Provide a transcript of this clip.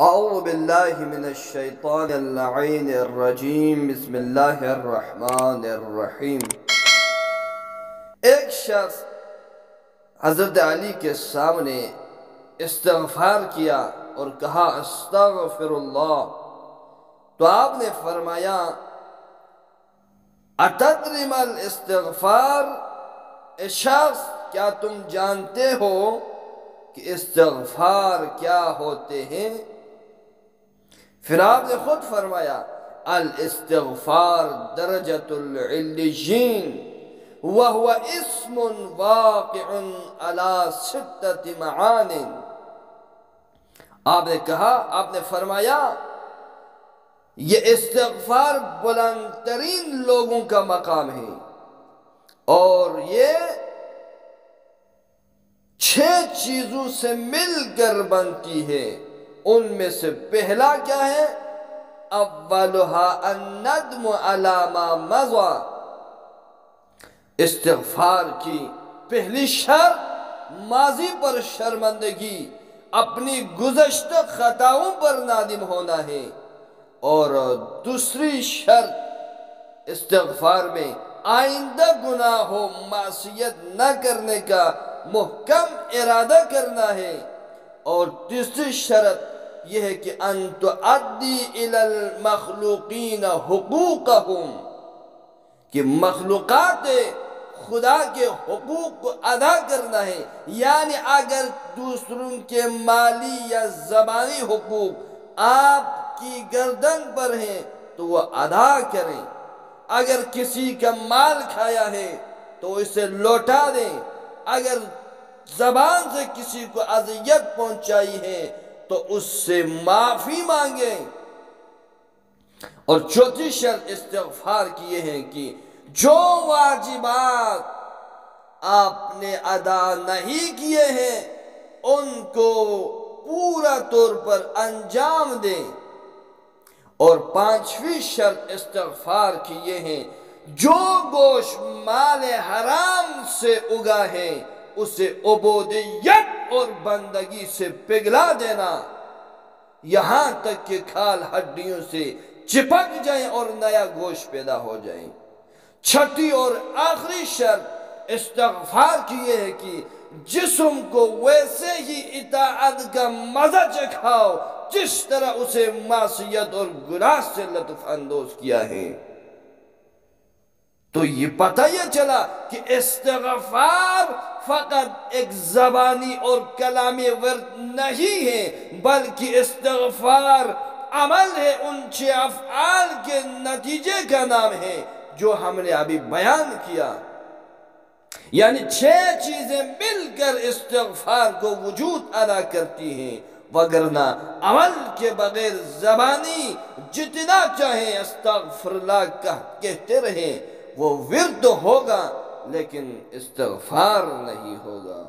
اعوذ باللہ من الشیطان اللعین الرجیم بسم اللہ الرحمن الرحیم۔ ایک شخص حضرت علی کے سامنے استغفار کیا اور کہا استغفر اللہ، تو آپ نے فرمایا اتدری ما الاستغفار، اے شخص کیا تم جانتے ہو کہ استغفار کیا ہوتے ہیں؟ پھر آپ نے خود فرمایا الاستغفار درجۃ العلیین وہو اسم واقع علی ستۃ معان۔ آپ نے کہا، آپ نے فرمایا یہ استغفار بلند ترین لوگوں کا مقام ہے اور یہ 6 چیزوں سے مل کر بنتی ہے۔ ان میں سے پہلا کیا ہے؟ اولها الندم علی ما مضی۔ استغفار کی پہلی شرط ماضی پر شرمندگی، اپنی گزشتہ خطاؤں پر نادم ہونا ہے، اور دوسری شرط استغفار میں آئندہ گناہ و معصیت نہ کرنے کا محکم ارادہ کرنا ہے، اور تیسری شرط یہ ہے کہ ان تؤدی الی المخلوقین حقوقہم، کہ مخلوقات خدا کے حقوق کو ادا کرنا ہے۔ یعنی اگر دوسروں کے مالی یا زبانی حقوق آپ کی گردن پر ہیں تو وہ ادا کریں، اگر کسی کا مال کھایا ہے تو اسے لوٹا دیں، اگر زبان سے کسی کو اذیت پہنچائی ہے تو اس سے معافی مانگیں۔ اور چوتھی شرط استغفار کی یہ ہے کہ جو واجبات آپ نے ادا نہیں کیے ہیں ان کو پورا طور پر انجام دیں۔ اور 5ویں شرط استغفار کی یہ ہے جو گوشت مال حرام سے اگا ہے اسے عبودیت اور بندگی سے پگھلا دینا، یہاں تک کہ کھال ہڈیوں سے چپک جائیں اور نیا گوشت پیدا ہو جائیں۔ 6 اور آخری شرط استغفار کی یہ ہے کہ جسم کو ویسے ہی اطاعت کا مزہ چکھاؤ جس طرح اسے معصیت اور گناہ سے لطف اندوز کیا ہے۔ تو یہ پتہ یہ چلا کہ استغفار فقط ایک زبانی اور کلامی ورد نہیں ہے، بلکہ استغفار عمل ہے، ان 6 افعال کے نتیجے کا نام ہے جو ہم نے ابھی بیان کیا۔ یعنی 6 چیزیں مل کر استغفار کو وجود ادا کرتی ہیں، وگرنہ عمل کے بغیر زبانی جتنا چاہیں استغفر اللہ کہتے رہیں، وہ ورد ہوگا لیکن استغفار نہیں ہوگا۔